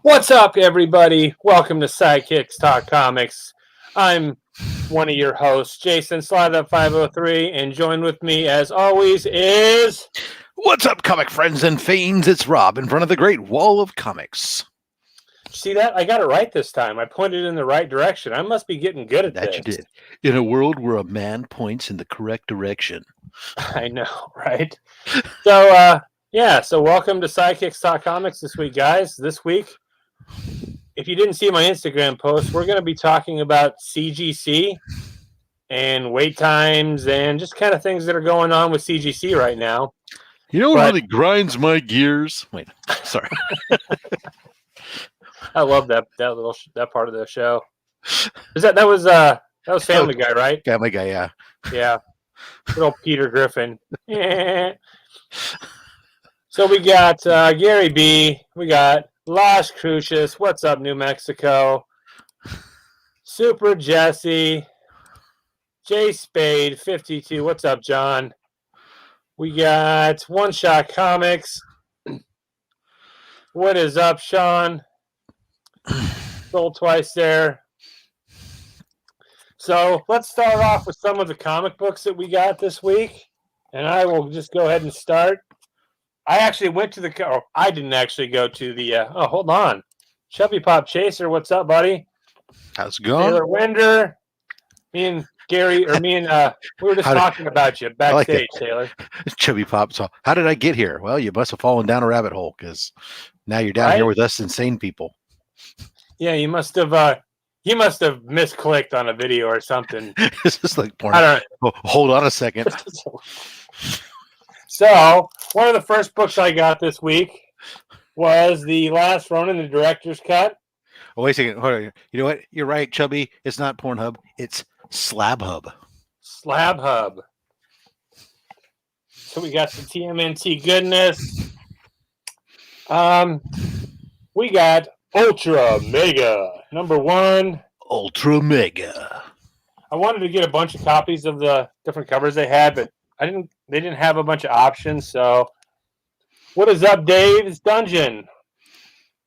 What's up, everybody? Welcome to Sidekicks Talk Comics. I'm one of your hosts, Jason Slide503, and joined with me, as always, is... What's up, comic friends and fiends? It's Rob in front of the Great Wall of Comics. See that? I got it right this time. I pointed in the right direction. I must be getting good at That this. you did. In a world where a man points in the correct direction. I know, right? So welcome to Sidekicks Talk Comics this week, guys. This week, if you didn't see my Instagram post, we're going to be talking about CGC and wait times and just kind of things that are going on with CGC right now. You know what really grinds my gears? Wait, sorry. I love that part of the show. That was Family Guy, right? Family Guy, yeah. Yeah. Good old Peter Griffin. Yeah. So we got Gary B. We got Las Cruces. What's up, New Mexico? Super Jesse. J Spade 52. What's up, John? We got One Shot Comics. What is up, Sean? Sold twice there. So let's start off with some of the comic books that we got this week. And I will just go ahead and start. I actually went to I didn't actually go to the... hold on. Chubby Pop Chaser, what's up, buddy? How's it going? Taylor Winder. Me and Gary, we were just talking about you backstage, like Taylor. Chubby Pop. So how did I get here? Well, you must have fallen down a rabbit hole because now you're down here with us insane people. Yeah, you must have misclicked on a video or something. This is like porn. I don't know. Oh, hold on a second. So, one of the first books I got this week was The Last Ronin, the director's cut. Oh, wait a second. Hold on. You know what? You're right, Chubby. It's not Pornhub. It's SlabHub. SlabHub. So we got some TMNT goodness. We got Ultra Mega #1. Ultra Mega. I wanted to get a bunch of copies of the different covers they had, but they didn't have a bunch of options. So, what is up, Dave's Dungeon?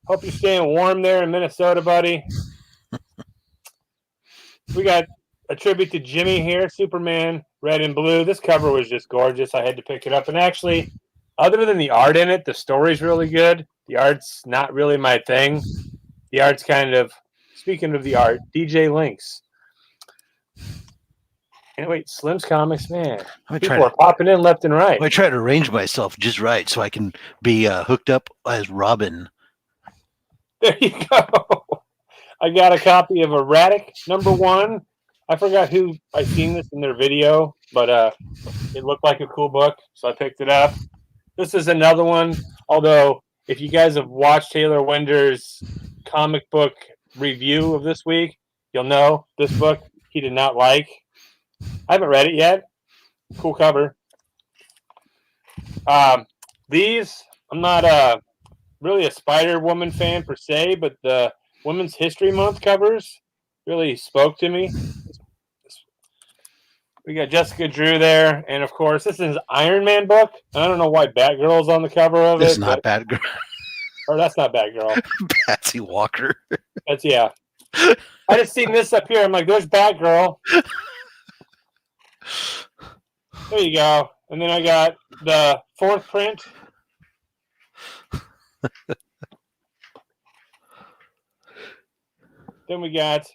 Hope you're staying warm there in Minnesota, buddy. We got a tribute to Jimmy here, Superman, red and blue. This cover was just gorgeous. I had to pick it up. And actually, other than the art in it, the story's really good. The art's not really my thing. The art's kind of, speaking of the art, DJ Links. And wait, Slim's Comics, man. People are popping in left and right. I try to arrange myself just right so I can be hooked up as Robin. There you go. I got a copy of Erratic #1. I forgot who I seen this in their video, but it looked like a cool book, so I picked it up. This is another one, although if you guys have watched Taylor Winder's comic book review of this week, you'll know this book he did not like. I haven't read it yet. Cool cover. These, I'm not really a Spider-Woman fan per se, but the Women's History Month covers really spoke to me. We got Jessica Drew there, and of course, this is an Iron Man book. I don't know why Batgirl's on the cover of it. It's not Batgirl. Or that's not Batgirl. Patsy Walker. Yeah. I just seen this up here. I'm like, there's Batgirl. There you go. And then I got the fourth print. Then we got,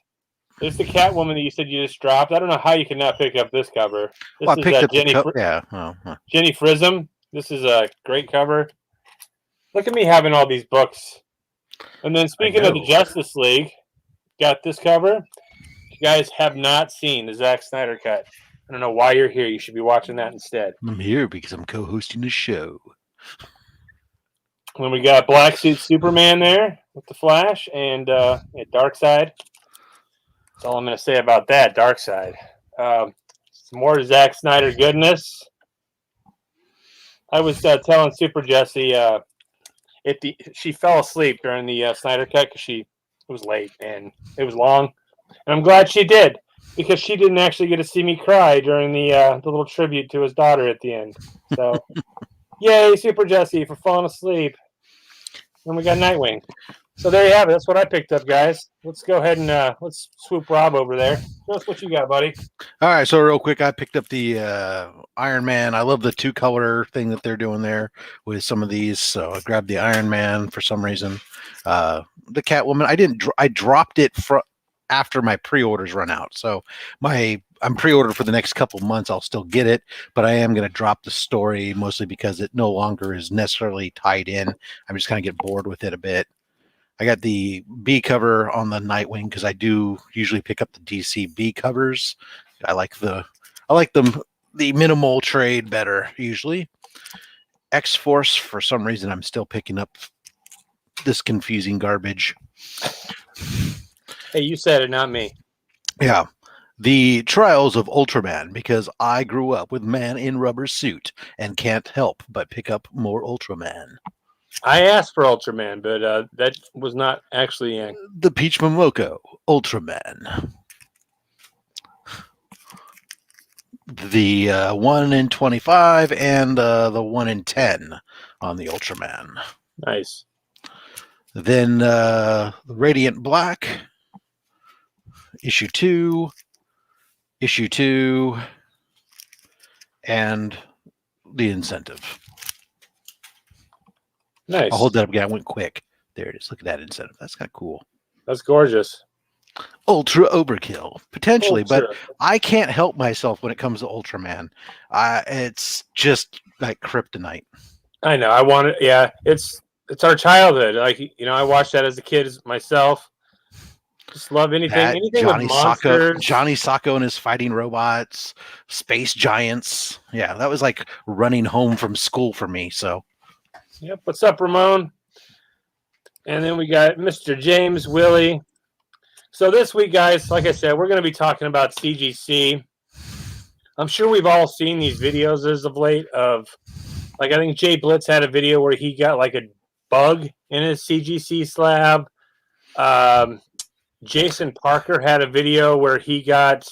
there's the Catwoman that you said you just dropped. I don't know how you cannot pick up this cover. This I picked up Jenny, Jenny Frism. This is a great cover. Look at me having all these books. And then speaking of the Justice League, got this cover. If you guys have not seen the Zack Snyder cut, I don't know why you're here. You should be watching that instead. I'm here because I'm co-hosting the show. Then we got Black Suit Superman there with the Flash and Darkseid. That's all I'm going to say about that, Darkseid. Some more Zack Snyder goodness. I was telling Super Jessie she fell asleep during the Snyder cut because it was late and it was long. And I'm glad she did, because she didn't actually get to see me cry during the little tribute to his daughter at the end. So, yay, Super Jesse for falling asleep. And we got Nightwing. So there you have it. That's what I picked up, guys. Let's go ahead and let's swoop Rob over there. Show us what you got, buddy. All right, so real quick, I picked up the Iron Man. I love the 2-color thing that they're doing there with some of these. So I grabbed the Iron Man for some reason. The Catwoman, I dropped it after my pre-orders run out. So I'm pre-ordered for the next couple months. I'll still get it, but I am going to drop the story mostly because it no longer is necessarily tied in. I'm just kind of get bored with it a bit. I got the B cover on the Nightwing because I do usually pick up the DC B covers. I like the minimal trade better usually. X-Force, for some reason, I'm still picking up this confusing garbage. Hey, you said it, not me. Yeah. The Trials of Ultraman, because I grew up with man in rubber suit and can't help but pick up more Ultraman. I asked for Ultraman, but that was not actually the Peach Momoko Ultraman. The 1 in 25 and the 1 in 10 on the Ultraman. Nice. Then the Radiant Black, issue 2, and the incentive. Nice. I'll hold that up again. I went quick. There it is. Look at that incentive. That's kind of cool. That's gorgeous. Ultra overkill, potentially, Ultra. but I can't help myself when it comes to Ultraman. It's just like kryptonite. I know. I want it. Yeah, it's our childhood. Like, you know, I watched that as a kid myself. Just love anything Johnny with monsters. Johnny Sacco and his fighting robots, space giants. Yeah, that was like running home from school for me. So, yep. What's up, Ramon? And then we got Mr. James Willie. So this week, guys, like I said, we're going to be talking about CGC. I'm sure we've all seen these videos as of late of, like, I think Jay Blitz had a video where he got like a bug in his CGC slab. Jason Parker had a video where he got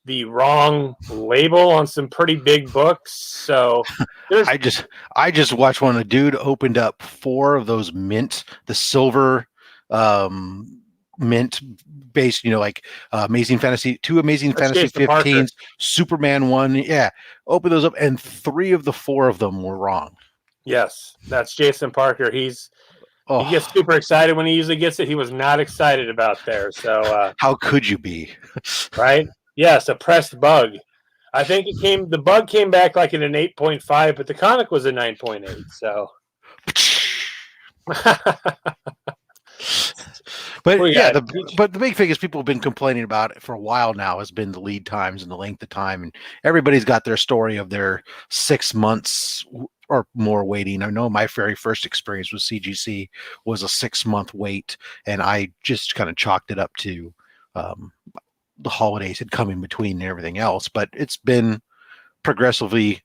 the wrong label on some pretty big books. So I just watched one. A dude opened up 4 of those mint, the silver mint based, like Amazing Fantasy, 2 Amazing Fantasy 15s, Superman 1. Yeah, open those up, and 3 of the 4 of them were wrong. Yes, that's Jason Parker. He gets super excited when he usually gets it. He was not excited about there. So how could you be? Right? Yes, a pressed bug. I think the bug came back like in an 8.5, but the comic was a 9.8. So But yeah, but the big thing is people have been complaining about it for a while now has been the lead times and the length of time, and everybody's got their story of their 6 months or more waiting. I know my very first experience with CGC was a 6-month wait, and I just kind of chalked it up to the holidays had come in between and everything else, but it's been progressively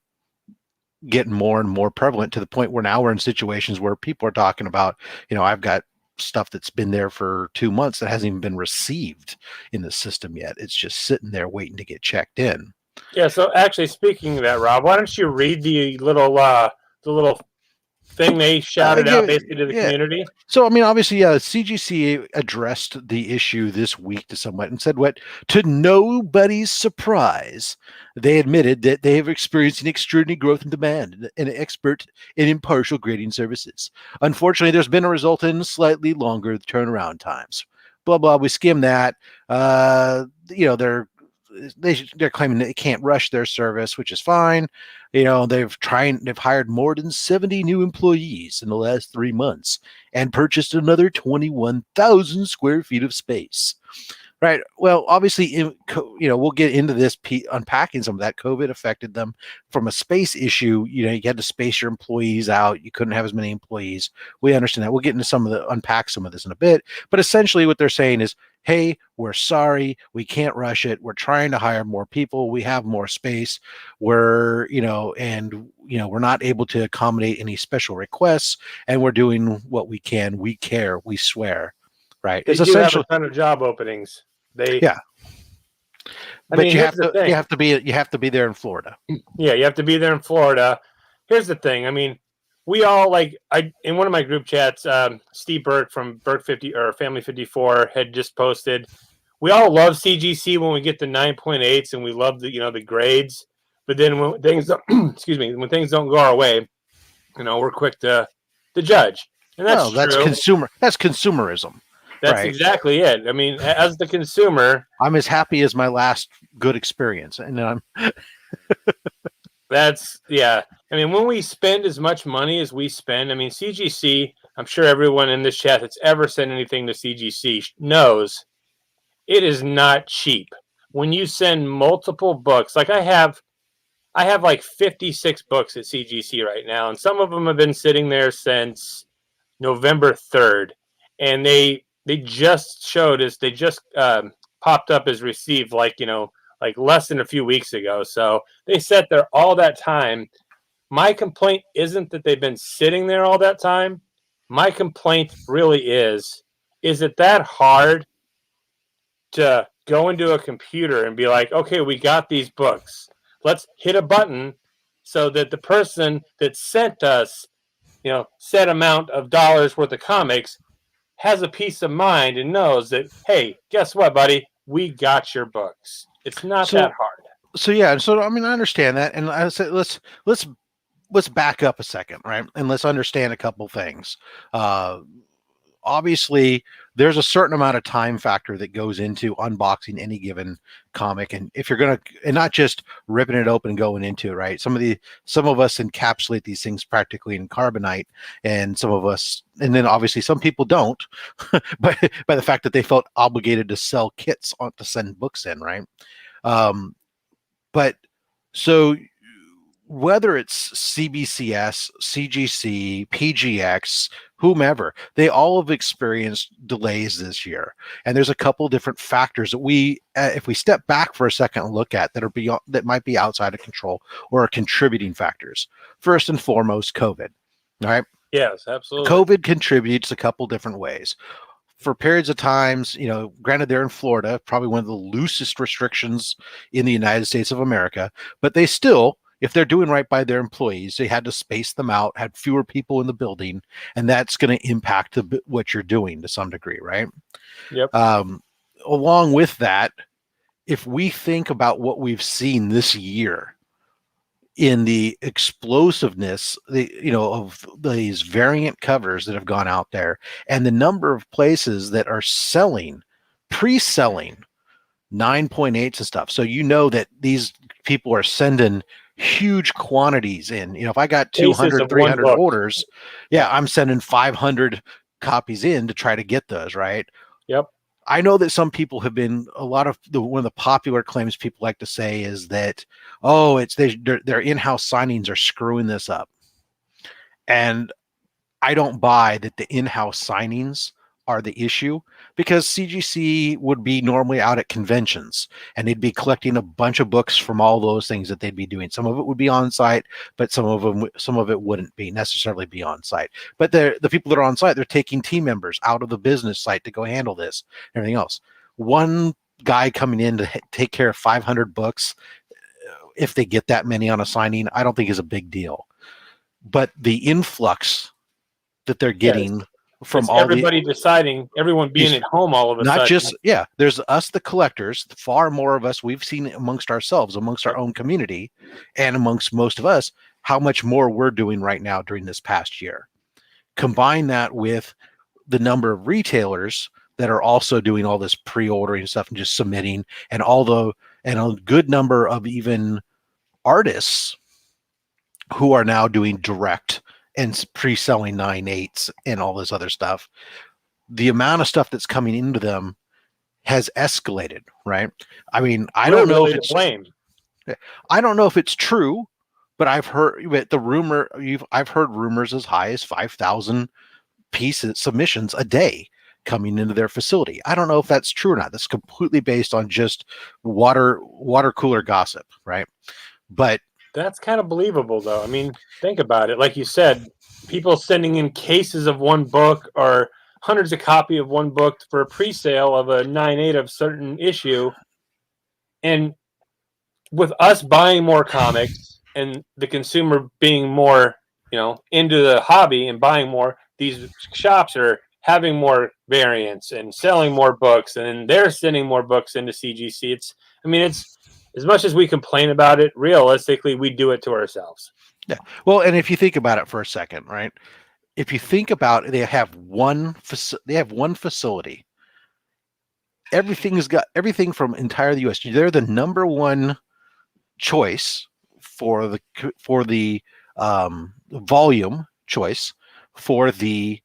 getting more and more prevalent to the point where now we're in situations where people are talking about, I've got stuff that's been there for 2 months that hasn't even been received in the system yet. It's just sitting there waiting to get checked in. Yeah. So actually, speaking of that, Rob, why don't you read the little thing they shouted out basically to the community? So, I mean, obviously, CGC addressed the issue this week to somewhat and said, to nobody's surprise, they admitted that they have experienced an extraordinary growth in demand and an expert in impartial grading services. Unfortunately, there's been a result in slightly longer turnaround times. Blah, blah, we skimmed that. They're claiming they can't rush their service, which is fine. They've hired more than 70 new employees in the last 3 months and purchased another 21,000 square feet of space. Right. Well, obviously, we'll get into this unpacking some of that. COVID affected them from a space issue. You had to space your employees out. You couldn't have as many employees. We understand that. We'll get into unpack some of this in a bit. But essentially what they're saying is, hey, we're sorry. We can't rush it. We're trying to hire more people. We have more space. We're not able to accommodate any special requests. And we're doing what we can. We care. We swear. Right. It's essentially a ton of job openings. But you have to be there in Florida. Yeah, you have to be there in Florida. Here's the thing. I mean, we all like in one of my group chats, Steve Burke from Burke 50 or Family 54 had just posted. We all love CGC when we get the 9.8s, and we love the grades. But then when things excuse me, when things don't go our way, we're quick to judge, and that's Well, that's true. That's consumerism, That's right? exactly it. I mean, as the consumer, I'm as happy as my last good experience, and I'm that's yeah. I mean, when we spend as much money as we spend, I mean, CGC. I'm sure everyone in this chat that's ever sent anything to CGC knows it is not cheap. When you send multiple books, like I have like 56 books at CGC right now, and some of them have been sitting there since November 3rd, and they just showed us they just popped up as received like less than a few weeks ago. So they sat there all that time. My complaint isn't that they've been sitting there all that time. My complaint really is it that hard to go into a computer and be like, okay, we got these books. Let's hit a button so that the person that sent us, set amount of dollars worth of comics has a peace of mind and knows that, hey, guess what, buddy? We got your books. It's not that so hard. so yeah. So I mean, I understand that, and I said let's back up a second, right? And let's understand a couple things. Uh, Obviously, there's a certain amount of time factor that goes into unboxing any given comic, and if you're gonna, and not just ripping it open and going into it, right? Some of us encapsulate these things practically in carbonite, and some of us, and then obviously some people don't, but by the fact that they felt obligated to sell kits on to send books in, right? Um, but so whether it's CBCS, CGC, PGX, whomever, they all have experienced delays this year. And there's a couple different factors that if we step back for a second and look at that are beyond, that might be outside of control or are contributing factors. First and foremost, COVID. All right. Yes, absolutely. COVID contributes a couple different ways. For periods of times, granted they're in Florida, probably one of the loosest restrictions in the United States of America, but they still, if they're doing right by their employees, they had to space them out, had fewer people in the building, and that's going to impact what you're doing to some degree, right? Yep. Along with that, if we think about what we've seen this year in the explosiveness, of these variant covers that have gone out there, and the number of places that are pre-selling 9.8s and stuff. So that these people are sending huge quantities in. If I got 200, 300 orders, yeah, I'm sending 500 copies in to try to get those, right? Yep. I know that some people have been one of the popular claims people like to say is that, oh, it's their in-house signings are screwing this up. And I don't buy that the in-house signings are the issue, because CGC would be normally out at conventions and they'd be collecting a bunch of books from all those things that they'd be doing. Some of it would be on site, but some of it wouldn't be necessarily be on site. But the people that are on site, they're taking team members out of the business site to go handle this, everything else. One guy coming in to take care of 500 books, if they get that many on a signing, I don't think is a big deal. But the influx that they're getting, yes, from all everybody deciding, everyone being at home all of a sudden. Not just, yeah, there's us, the collectors, far more of us we've seen amongst ourselves, amongst our own community, and amongst most of us, how much more we're doing right now during this past year. Combine that with the number of retailers that are also doing all this pre-ordering stuff and just submitting, and a good number of even artists who are now doing direct and pre-selling 9.8s and all this other stuff. The amount of stuff that's coming into them has escalated, right? I mean, I don't know if it's blame. I don't know if it's true, but I've heard I've heard rumors as high as 5,000 submissions a day coming into their facility. I don't know if that's true or not. That's completely based on just water cooler gossip, right? But that's kind of believable, though. I mean, think about it. Like you said, people sending in cases of one book or hundreds of copies of one book for a pre-sale of a 9.8 of certain issue. And with us buying more comics and the consumer being more into the hobby and buying more. These shops are having more variants and selling more books, and they're sending more books into CGC. It's as much as we complain about it, realistically, we do it to ourselves. Yeah. Well, and if you think about it for a second, right? If you think about it, they have one facility. Everything's got everything from entire the US. They're the number one choice for the volume choice for the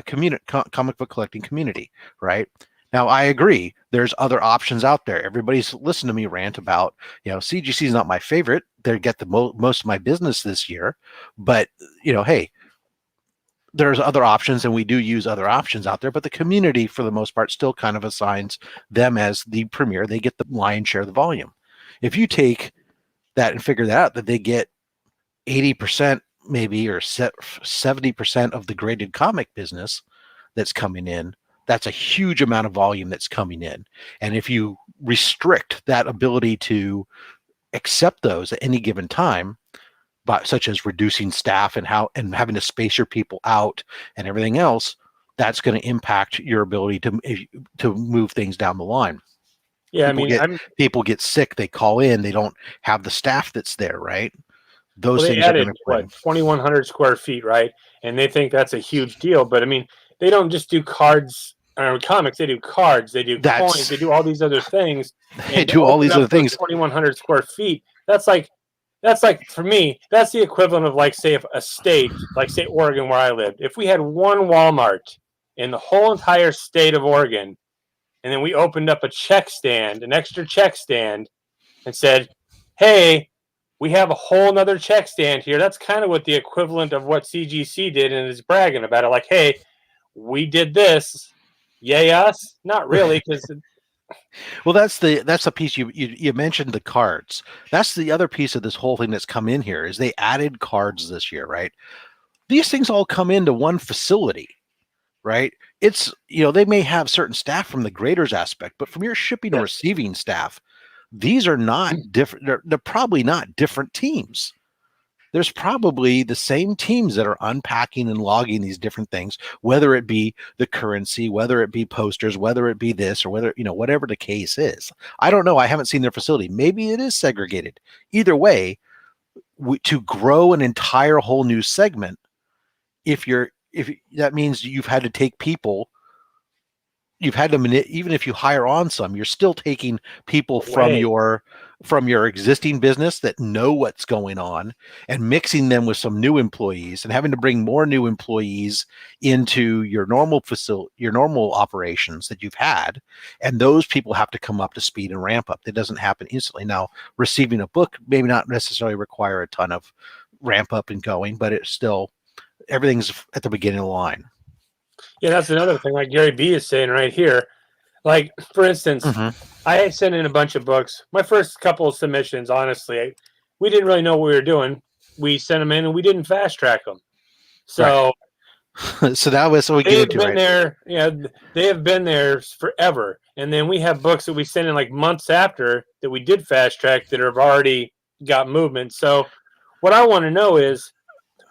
comic book collecting community, right? Now, I agree. There's other options out there. Everybody's listened to me rant about, CGC is not my favorite. They get the most of my business this year, but hey, there's other options, and we do use other options out there. But the community, for the most part, still kind of assigns them as the premier. They get the lion's share of the volume. If you take that and figure that out, that they get 80% maybe or 70% of the graded comic business that's coming in, that's a huge amount of volume that's coming in. And if you restrict that ability to accept those at any given time, such as reducing staff and having to space your people out and everything else, that's going to impact your ability to move things down the line. Yeah, people get sick, they call in, they don't have the staff that's there, right? Those things added, are going to 2,100 square feet, right? And they think that's a huge deal, but they don't just do cards or comics. They do cards, they do coins, they do all these other things. They do all these other things. 2,100 square feet. That's like for me, that's the equivalent of say if a state, like say Oregon where I lived, if we had one Walmart in the whole entire state of Oregon, and then we opened up an extra check stand, and said, hey, we have a whole nother check stand here. That's kind of what the equivalent of what CGC did, and is bragging about it. Like, hey, we did this. Yay us? Not really, because well, that's the piece you mentioned, the cards. That's the other piece of this whole thing that's come in here, is they added cards this year, right? These things all come into one facility, right? It's, they may have certain staff from the graders aspect, but from your shipping and receiving staff, these are not different. They're probably not different teams. There's probably the same teams that are unpacking and logging these different things, whether it be the currency, whether it be posters, whether it be this, or whatever the case is. I don't know. I haven't seen their facility. Maybe it is segregated. Either way, to grow an entire whole new segment, if that means you've had to take people, you've had to even if you hire on some, you're still taking people from your existing business that know what's going on and mixing them with some new employees and having to bring more new employees into your normal operations that you've had. And those people have to come up to speed and ramp up. That doesn't happen instantly. Now, receiving a book maybe not necessarily require a ton of ramp up and going, but it's still, everything's at the beginning of the line. Yeah, that's another thing, like Gary B is saying right here. Like, for instance, I sent in a bunch of books. My first couple of submissions, honestly, we didn't really know what we were doing. We sent them in and we didn't fast track them. So, so that was what we get into, right? They have been there forever. And then we have books that we sent in like months after that we did fast track that have already got movement. So what I want to know is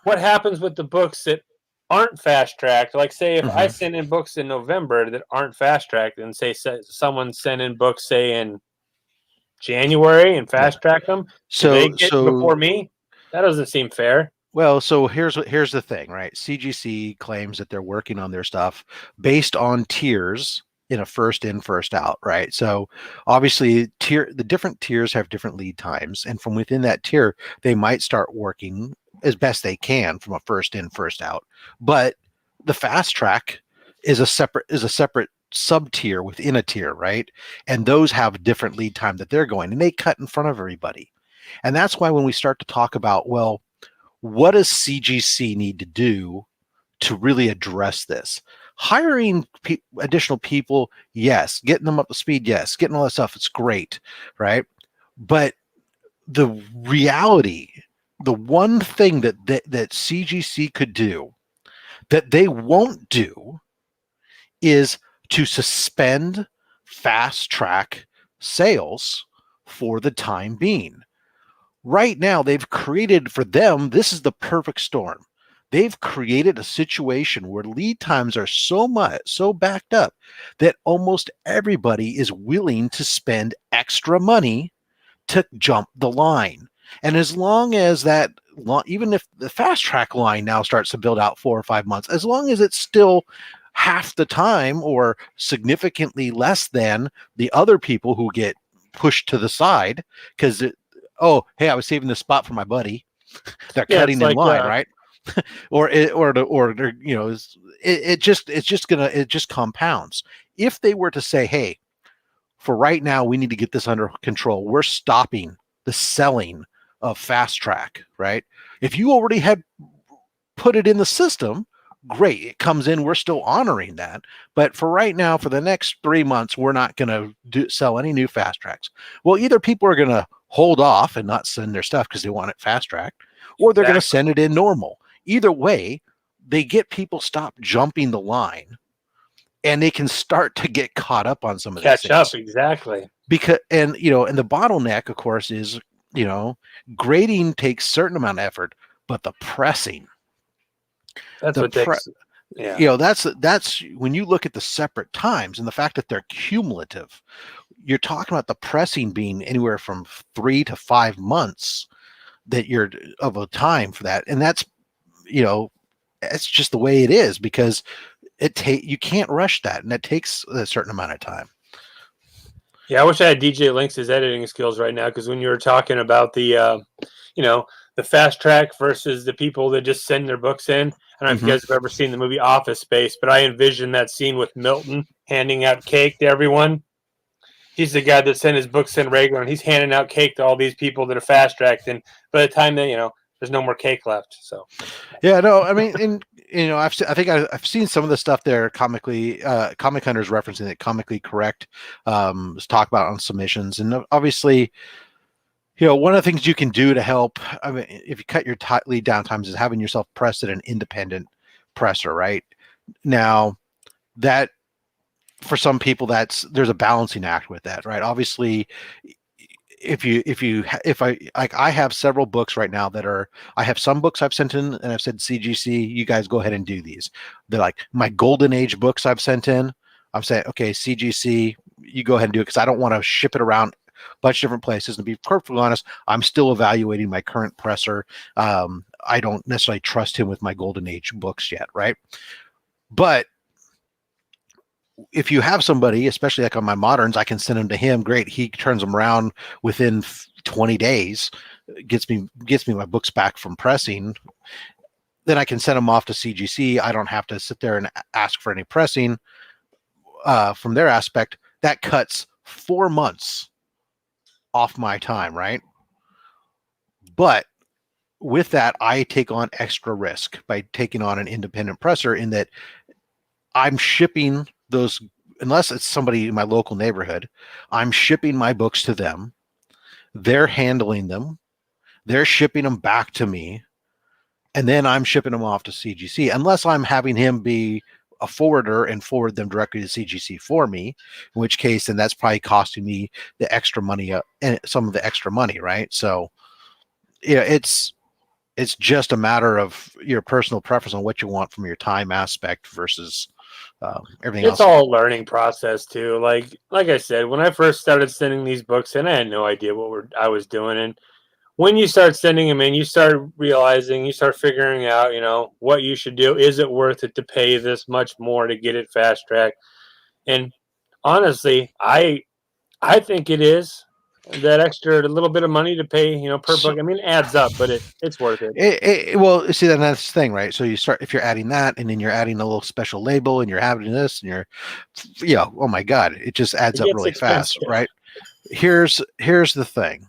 what happens with the books that aren't fast tracked. Like, say if I send in books in November that aren't fast tracked, and say someone sent in books say in January and fast track them, so they get before me. That doesn't seem fair. Well, so here's the thing, right? CGC claims that they're working on their stuff based on tiers in a first in, first out, right? So obviously the different tiers have different lead times, and from within that tier, they might start working as best they can from a first in, first out. But the fast track is a separate sub tier within a tier, right? And those have different lead time that they're going, and they cut in front of everybody. And that's why when we start to talk about, well, what does CGC need to do to really address this? Hiring additional people, yes. Getting them up to speed, yes. Getting all that stuff, it's great, right? But the reality, the one thing that CGC could do that they won't do is to suspend fast track sales for the time being. Right now, they've created for them, this is the perfect storm. they've created a situation where lead times are so backed up that almost everybody is willing to spend extra money to jump the line. And as long as that, even if the fast track line now starts to build out 4 or 5 months, as long as it's still half the time or significantly less than the other people who get pushed to the side because, oh, hey, I was saving the spot for my buddy. They're cutting in line, right? It just compounds. If they were to say, hey, for right now, we need to get this under control. We're stopping the selling of fast track, right? If you already had put it in the system, great. It comes in. We're still honoring that. But for right now, for the next 3 months, we're not going to sell any new fast tracks. Well, either people are going to hold off and not send their stuff because they want it fast tracked, or they're going to send it in normal. Either way, they get people stop jumping the line, and they can start to get caught up on some of these things. Catch up, exactly. Because and the bottleneck, of course, is grading takes a certain amount of effort, but the pressing. That's what takes. Yeah. That's when you look at the separate times and the fact that they're cumulative. You're talking about the pressing being anywhere from 3 to 5 months that you're of a time for that, and that's it's just the way it is because you can't rush that, and it takes a certain amount of time. Yeah, I wish I had DJ Lynx's editing skills right now because when you were talking about the the fast track versus the people that just send their books in. I don't know if you guys have ever seen the movie Office Space, but I envision that scene with Milton handing out cake to everyone. He's the guy that sent his books in regular, and he's handing out cake to all these people that are fast tracked. And by the time they, there's no more cake left. So, yeah, no, I mean, I've seen some of the stuff there comically, Comic Hunters referencing it, comically correct, talk about on submissions, and obviously, one of the things you can do to help, I mean, if you cut your lead down times, is having yourself pressed at an independent presser, right? Now, that for some people, there's a balancing act with that, right? Obviously, I have several books right now I have some books I've sent in and I've said, CGC, you guys go ahead and do these. They're like my golden age books I've sent in. I've said, okay, CGC, you go ahead and do it because I don't want to ship it around bunch of different places. And to be perfectly honest, I'm still evaluating my current presser. I don't necessarily trust him with my golden age books yet, right? But if you have somebody, especially like on my moderns, I can send them to him. Great, he turns them around within 20 days, gets me my books back from pressing. Then I can send them off to CGC. I don't have to sit there and ask for any pressing from their aspect. That cuts 4 months off my time, right? But with that, I take on extra risk by taking on an independent presser in that I'm shipping those, unless it's somebody in my local neighborhood, I'm shipping my books to them. They're handling them. They're shipping them back to me. And then I'm shipping them off to CGC, unless I'm having him be a forwarder and forward them directly to CGC for me, in which case, then that's probably costing me the extra money and some of the extra money, right? So, it's just a matter of your personal preference on what you want from your time aspect versus everything else. It's all a learning process too. Like I said, when I first started sending these books in, I had no idea I was doing. And when you start sending them in, you start realizing, you start figuring out, what you should do. Is it worth it to pay this much more to get it fast tracked? And honestly, I think it is. That extra little bit of money to pay, per book. I mean, it adds up, but it's worth it. Well, see, then that's the thing, right? So you start, if you're adding that, and then you're adding a little special label, and you're having this, and oh my God, it just adds up really fast, right? Here's the thing: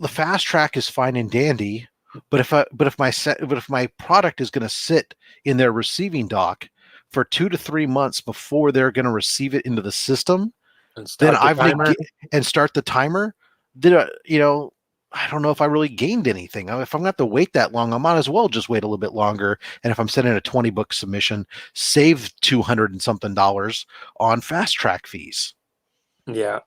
the fast track is fine and dandy, but if my product is going to sit in their receiving dock for 2 to 3 months before they're going to receive it into the system. Then and start the timer. Then I don't know if I really gained anything. If I'm going to have to wait that long, I might as well just wait a little bit longer. And if I'm sending a 20 book submission, save $200 and something on fast track fees. Yeah.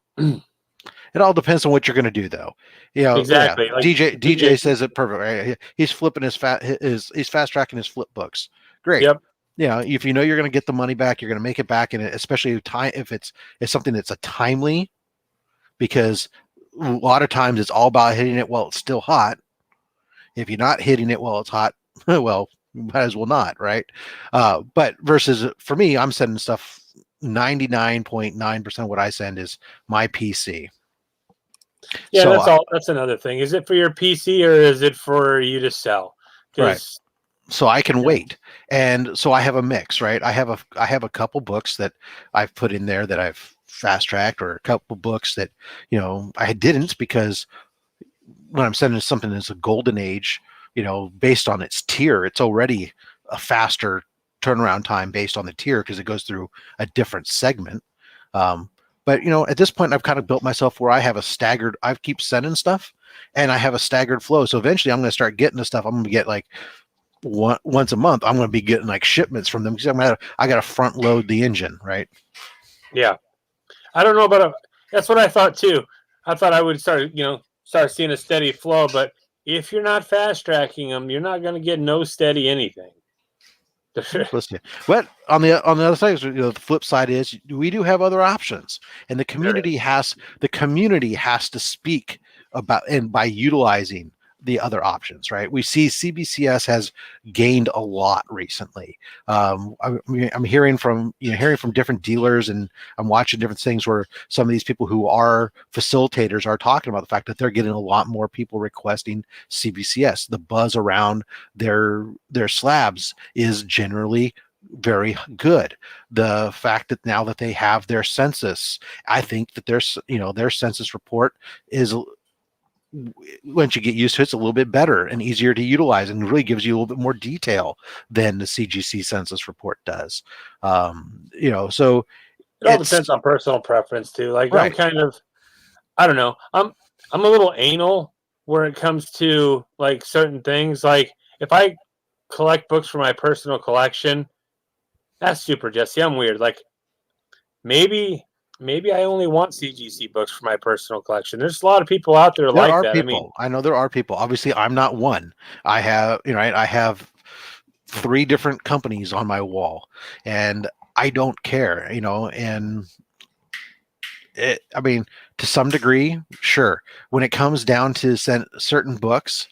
It all depends on what you're going to do, though. Yeah. Exactly. Like DJ says it perfect. Right? He's flipping he's fast tracking his flip books. Great. Yep. If you know you're going to get the money back, you're going to make it back, and especially if it's something that's a timely, because a lot of times it's all about hitting it while it's still hot. If you're not hitting it while it's hot, well, you might as well not, right? But versus for me, I'm sending stuff. 99.9% of what I send is my PC. Yeah, So that's all. That's another thing. Is it for your PC or is it for you to sell? right. So I can wait, and so I have a mix, right? I have a couple books that I've put in there that I've fast tracked, or a couple books that I didn't, because when I'm sending something that's a golden age, based on its tier, it's already a faster turnaround time based on the tier because it goes through a different segment. But at this point, I've kind of built myself where I have I keep sending stuff, and I have a staggered flow. So eventually, I'm going to start getting the stuff. I'm going to get like once a month. I'm going to be getting like shipments from them because I got to front load the engine, right? Yeah, I don't know about that's what I thought too. I thought I would start seeing a steady flow, but if you're not fast tracking them, you're not going to get no steady anything. Listen, but on the other side, the flip side is we do have other options, and the community has to speak about and by utilizing the other options, right? We see CBCS has gained a lot recently. I'm hearing from different dealers, and I'm watching different things where some of these people who are facilitators are talking about the fact that they're getting a lot more people requesting CBCS. The buzz around their slabs is generally very good. The fact that now that they have their census, I think that their census report is, once you get used to it, it's a little bit better and easier to utilize, and really gives you a little bit more detail than the CGC census report does. So it all depends on personal preference too. Like right. I don't know. I'm a little anal where it comes to like certain things. Like if I collect books for my personal collection, that's super, Jesse. I'm weird. Like maybe I only want CGC books for my personal collection. There's a lot of people out there like that. People. I know there are people. Obviously, I'm not one. I have 3 different companies on my wall, and I don't care. And to some degree, sure. When it comes down to certain books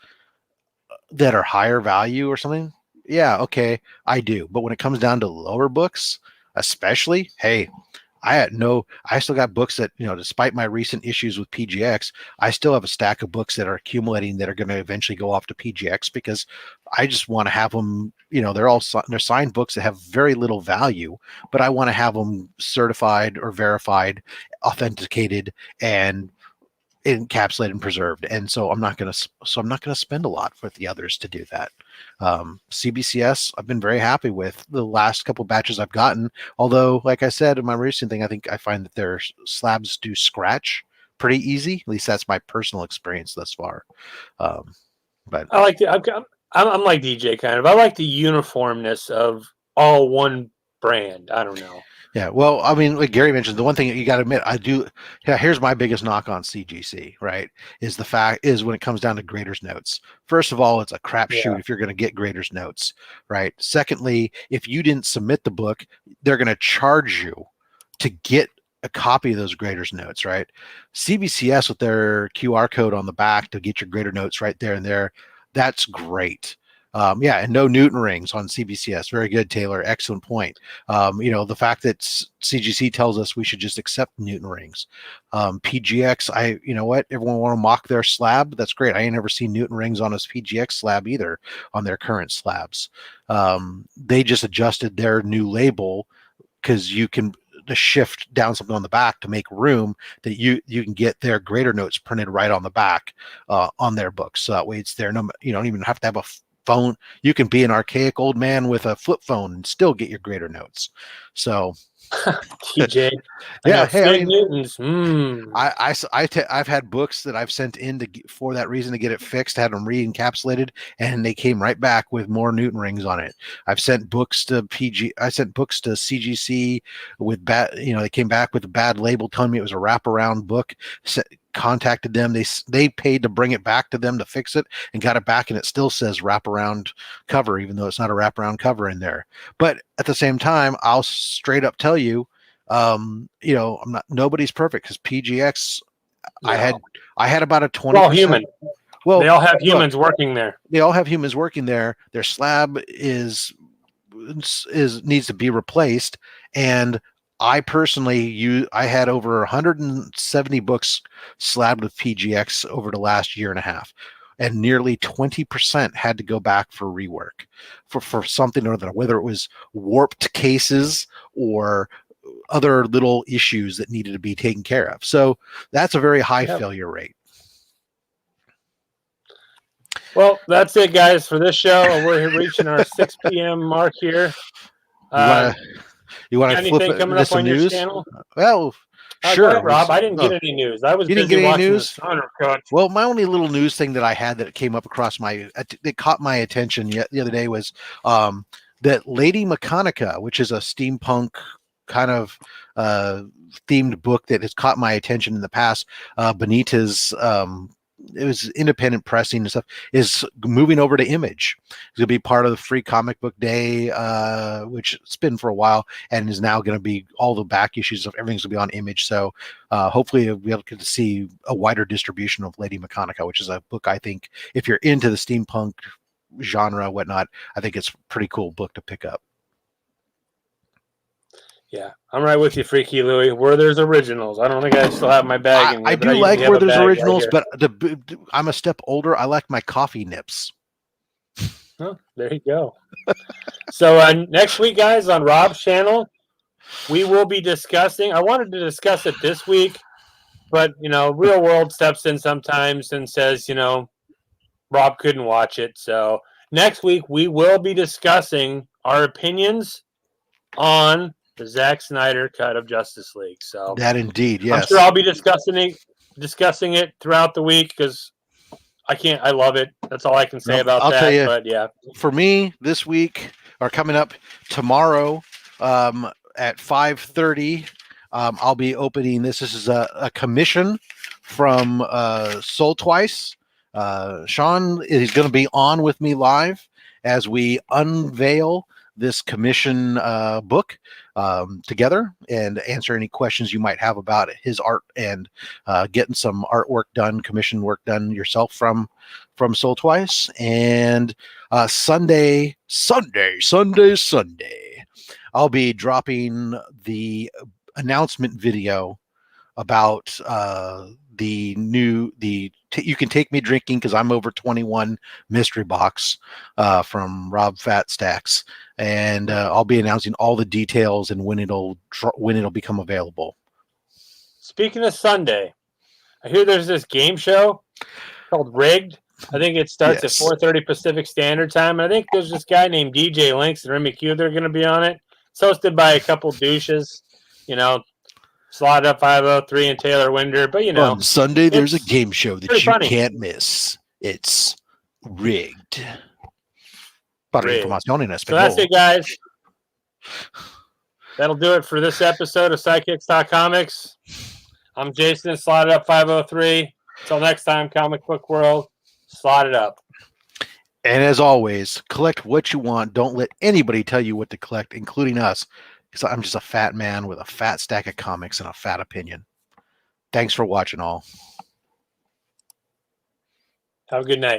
that are higher value or something, yeah, okay, I do. But when it comes down to lower books, especially, hey, I still got books that, despite my recent issues with PGX, I still have a stack of books that are accumulating that are going to eventually go off to PGX, because I just want to have them, they're signed books that have very little value, but I want to have them certified or verified, authenticated, and encapsulated and preserved. And so I'm not going to spend a lot with the others to do that. CBCS, I've been very happy with the last couple batches I've gotten. Although, like I said in my recent thing, I find that their slabs do scratch pretty easy. At least that's my personal experience thus far. But I like I'm like DJ kind of. I like the uniformness of all one brand. I don't know. Yeah, well, like Gary mentioned, the one thing you got to admit, I do. Yeah, here's my biggest knock on CGC. Right, is when it comes down to graders notes. First of all, it's a crapshoot if you're going to get graders notes. Right. Secondly, if you didn't submit the book, they're going to charge you to get a copy of those graders notes. Right. CBCS with their QR code on the back to get your grader notes right there and there. That's great. And no Newton rings on CBCS. Very good, Taylor. Excellent point. The fact that CGC tells us we should just accept Newton rings. PGX, everyone want to mock their slab. That's great. I ain't never seen Newton rings on a PGX slab either, on their current slabs. They just adjusted their new label because you can shift down something on the back to make room that you can get their grader notes printed right on the back on their books. So that way it's there. You don't even have to have a phone. You can be an archaic old man with a flip phone and still get your grader notes. So TJ, Newtons. I've had books that I've sent in for that reason, to get it fixed, had them re-encapsulated, and they came right back with more Newton rings on it. I've sent books to CGC with bad, they came back with a bad label telling me it was a wraparound book. contacted them. They paid to bring it back to them to fix it and got it back, and it still says wraparound cover, even though it's not a wraparound cover in there. But at the same time, I'll straight up tell you, nobody's perfect, because PGX, No. I had about a 20%. We're all human. Well, they all have humans working there. They all have humans working there. Their slab needs to be replaced, and I personally I had over 170 books slabbed with PGX over the last year and a half, and nearly 20% had to go back for rework for something or other, whether it was warped cases or other little issues that needed to be taken care of. So that's a very high failure rate. Well, that's it, guys, for this show. We're reaching our 6 p.m. mark here. You want to flip it coming to up some on news? your channel? Well, sure. Go ahead, Rob. I didn't get any news. I was busy watching the Sun, Coach. Well, my only little news thing that I had that came up across that caught my attention the other day was that Lady Mechanica, which is a steampunk kind of themed book that has caught my attention in the past. Benita's it was independent pressing and stuff, is moving over to Image. It's going to be part of the Free Comic Book Day, which it's been for a while, and is now going to be all the back issues of everything's going to be on Image. So hopefully we'll be able to see a wider distribution of Lady Mechanica, which is a book I think, if you're into the steampunk genre, whatnot, I think it's a pretty cool book to pick up. Yeah, I'm right with you, Freaky Louie. Werther's Originals. I don't think I still have my bag in here. I do like Werther's Originals, but I'm a step older. I like my coffee nips. Oh, there you go. So next week, guys, on Rob's channel, we will be discussing. I wanted to discuss it this week, but Real World steps in sometimes and says, Rob couldn't watch it. So next week we will be discussing our opinions on the Zack Snyder cut of Justice League. So that indeed, yes. I'm sure I'll be discussing it throughout the week because I love it. That's all I can say about I'll that. Tell you, but yeah, for me this week, or coming up tomorrow at 5:30, I'll be opening this. This is a commission from Soul Twice. Sean is going to be on with me live as we unveil this commission book together and answer any questions you might have about his art and getting some artwork done, commission work done yourself from Soul Twice. And Sunday, I'll be dropping the announcement video about You Can Take Me Drinking Because I'm Over 21 mystery box from Rob Fat Stacks, and I'll be announcing all the details and when it'll become available. Speaking of Sunday, I hear there's this game show called Rigged. I think it starts at 4:30 Pacific Standard Time. I think there's this guy named DJ Lynx and Remy Q. They're going to be on it. It's hosted by a couple douches, Slot Up 503 and Taylor Winder. But, on Sunday, there's a game show that you funny. can't miss. It's Rigged. Información en español. So that's it, guys. That'll do it for this episode of Sidekicks Talk Comics. I'm Jason, Slot It Up 503. Until next time, Comic Book World, slot it up. And as always, collect what you want. Don't let anybody tell you what to collect, including us. Because I'm just a fat man with a fat stack of comics and a fat opinion. Thanks for watching all. Have a good night.